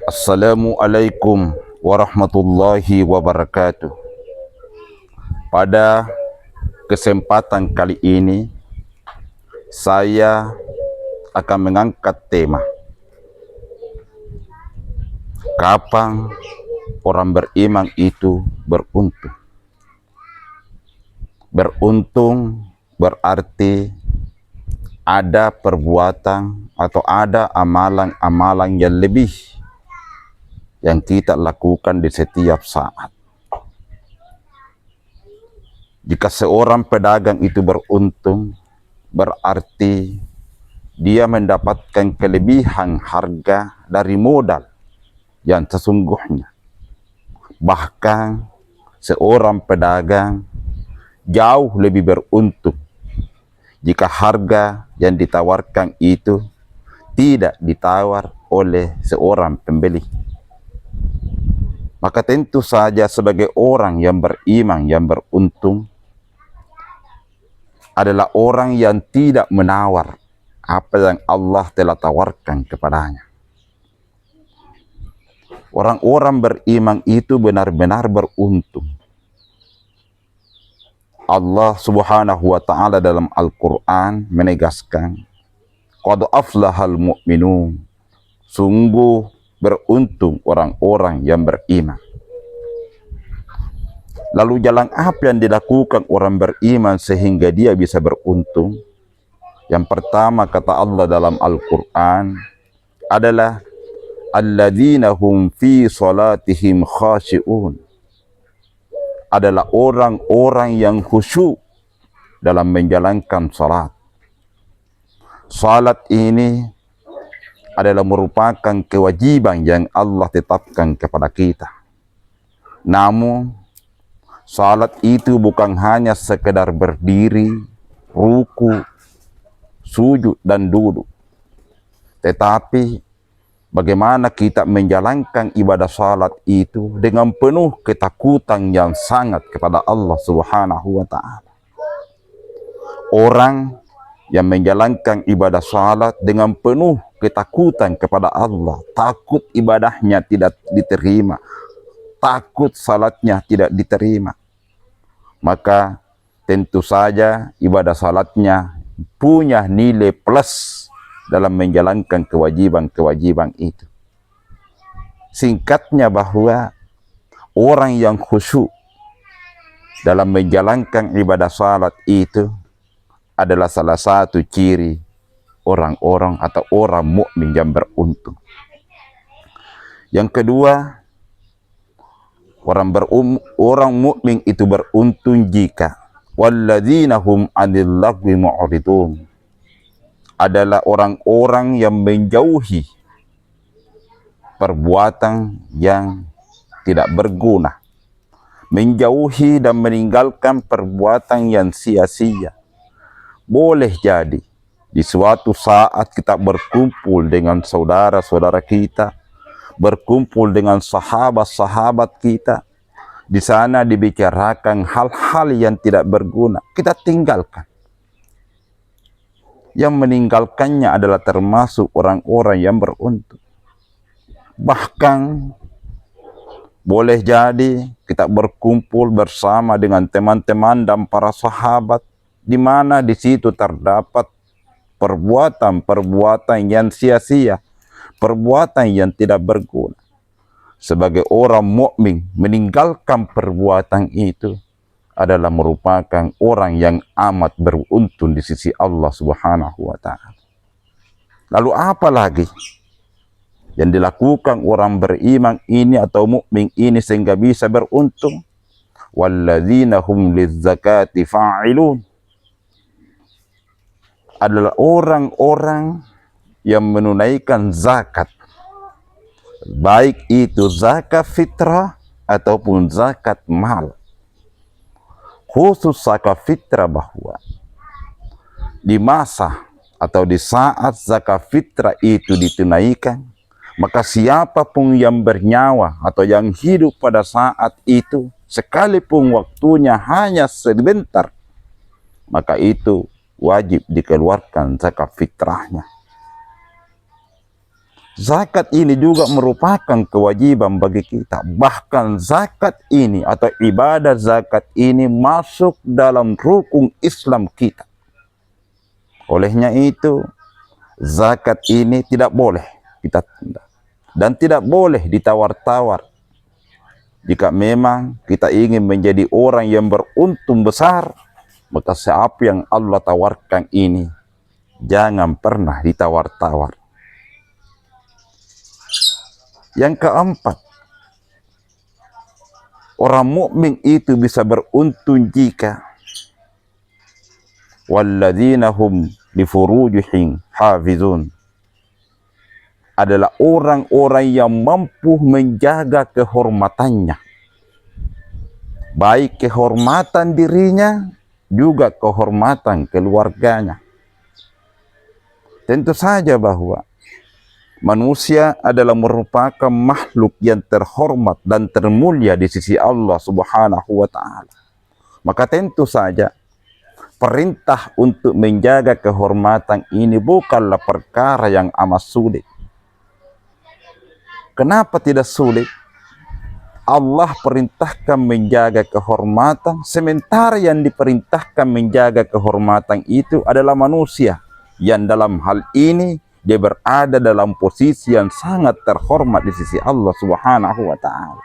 Assalamualaikum warahmatullahi wabarakatuh. Pada kesempatan kali ini, saya akan mengangkat tema kapan orang beriman itu beruntung. Beruntung berarti ada perbuatan atau ada amalan-amalan yang lebih yang kita lakukan di setiap saat. Jika seorang pedagang itu beruntung, berarti dia mendapatkan kelebihan harga dari modal yang sesungguhnya. Bahkan seorang pedagang jauh lebih beruntung jika harga yang ditawarkan itu tidak ditawar oleh seorang pembeli. Maka tentu saja sebagai orang yang beriman, yang beruntung, adalah orang yang tidak menawar apa yang Allah telah tawarkan kepadanya. Orang-orang beriman itu benar-benar beruntung. Allah subhanahu wa ta'ala dalam Al-Quran menegaskan, qad aflahal mu'minun, sungguh beruntung orang-orang yang beriman. Lalu jalan apa yang dilakukan orang beriman sehingga dia bisa beruntung? Yang pertama kata Allah dalam Al-Quran adalah alladzina hum fi salatihim khashi'un, adalah orang-orang yang khusyuk dalam menjalankan salat. Salat ini adalah merupakan kewajiban yang Allah tetapkan kepada kita. Namun, salat itu bukan hanya sekedar berdiri, ruku, sujud, dan duduk. Tetapi, bagaimana kita menjalankan ibadah salat itu dengan penuh ketakutan yang sangat kepada Allah subhanahu wa ta'ala. Orang yang menjalankan ibadah salat dengan penuh ketakutan kepada Allah, takut ibadahnya tidak diterima, takut salatnya tidak diterima, maka tentu saja ibadah salatnya punya nilai plus dalam menjalankan kewajiban-kewajiban itu. Singkatnya bahwa orang yang khusyuk dalam menjalankan ibadah salat itu adalah salah satu ciri orang-orang atau orang mukmin yang beruntung. Yang kedua, orang mukmin itu beruntung jika walladzina hum 'anil lagwi mu'ridun, adalah orang-orang yang menjauhi perbuatan yang tidak berguna, menjauhi dan meninggalkan perbuatan yang sia-sia. Boleh jadi di suatu saat kita berkumpul dengan saudara-saudara kita, berkumpul dengan sahabat-sahabat kita, di sana dibicarakan hal-hal yang tidak berguna, kita tinggalkan. Yang meninggalkannya adalah termasuk orang-orang yang beruntung. Bahkan boleh jadi kita berkumpul bersama dengan teman-teman dan para sahabat, di mana di situ terdapat perbuatan-perbuatan yang sia-sia, perbuatan yang tidak berguna. Sebagai orang mukmin, meninggalkan perbuatan itu adalah merupakan orang yang amat beruntung di sisi Allah subhanahu wa ta'ala. Lalu apa lagi yang dilakukan orang beriman ini atau mukmin ini sehingga bisa beruntung? Walladzina hum lizzakati fa'ilun, adalah orang-orang yang menunaikan zakat, baik itu zakat fitrah ataupun zakat mal. Khusus zakat fitrah bahwa di masa atau di saat zakat fitrah itu ditunaikan, maka siapapun yang bernyawa atau yang hidup pada saat itu, sekalipun waktunya hanya sebentar, maka itu wajib dikeluarkan zakat fitrahnya. Zakat ini juga merupakan kewajiban bagi kita. Bahkan zakat ini atau ibadah zakat ini masuk dalam rukun Islam kita. Olehnya itu, zakat ini tidak boleh kita tunda dan tidak boleh ditawar-tawar. Jika memang kita ingin menjadi orang yang beruntung besar, maka siapa yang Allah tawarkan ini, jangan pernah ditawar-tawar. Yang keempat, orang mukmin itu bisa beruntung jika walladzina hum li furujihim hafizun, adalah orang-orang yang mampu menjaga kehormatannya, baik kehormatan dirinya juga kehormatan keluarganya. Tentu saja bahwa manusia adalah merupakan makhluk yang terhormat dan termulia di sisi Allah Subhanahu wa Ta'ala. Maka tentu saja perintah untuk menjaga kehormatan ini bukanlah perkara yang amat sulit. Kenapa tidak sulit? Allah perintahkan menjaga kehormatan, sementara yang diperintahkan menjaga kehormatan itu adalah manusia, yang dalam hal ini dia berada dalam posisi yang sangat terhormat di sisi Allah Subhanahu wa Ta'ala.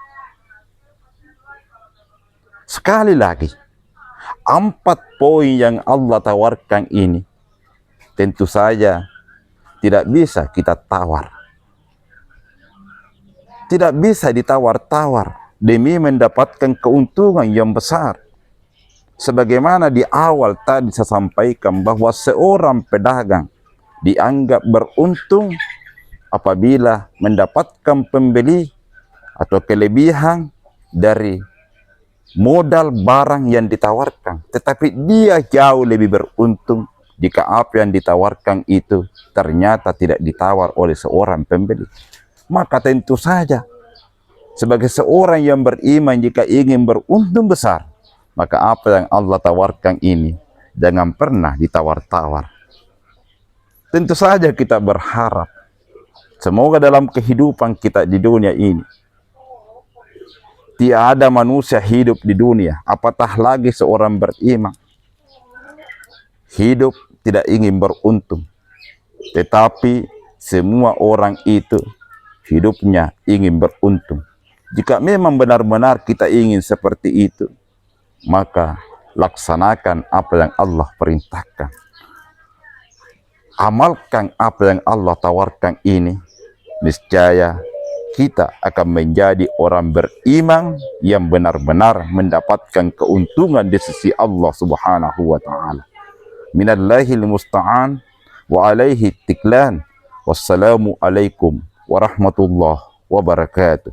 Sekali lagi, 4 poin yang Allah tawarkan ini tentu saja tidak bisa kita tawar. Tidak bisa ditawar-tawar demi mendapatkan keuntungan yang besar. Sebagaimana di awal tadi saya sampaikan bahwa seorang pedagang dianggap beruntung apabila mendapatkan pembeli atau kelebihan dari modal barang yang ditawarkan. Tetapi dia jauh lebih beruntung jika apa yang ditawarkan itu ternyata tidak ditawar oleh seorang pembeli. Maka tentu saja sebagai seorang yang beriman, jika ingin beruntung besar, maka apa yang Allah tawarkan ini jangan pernah ditawar-tawar. Tentu saja kita berharap semoga dalam kehidupan kita di dunia ini tiada manusia hidup di dunia, apatah lagi seorang beriman, hidup tidak ingin beruntung. Tetapi semua orang itu hidupnya ingin beruntung. Jika memang benar-benar kita ingin seperti itu, maka laksanakan apa yang Allah perintahkan. Amalkan apa yang Allah tawarkan ini, niscaya kita akan menjadi orang beriman yang benar-benar mendapatkan keuntungan di sisi Allah Subhanahu wa Ta'ala. Minallahil musta'an wa alaihi tiklan. Wassalamu alaikum warahmatullahi wabarakatuh.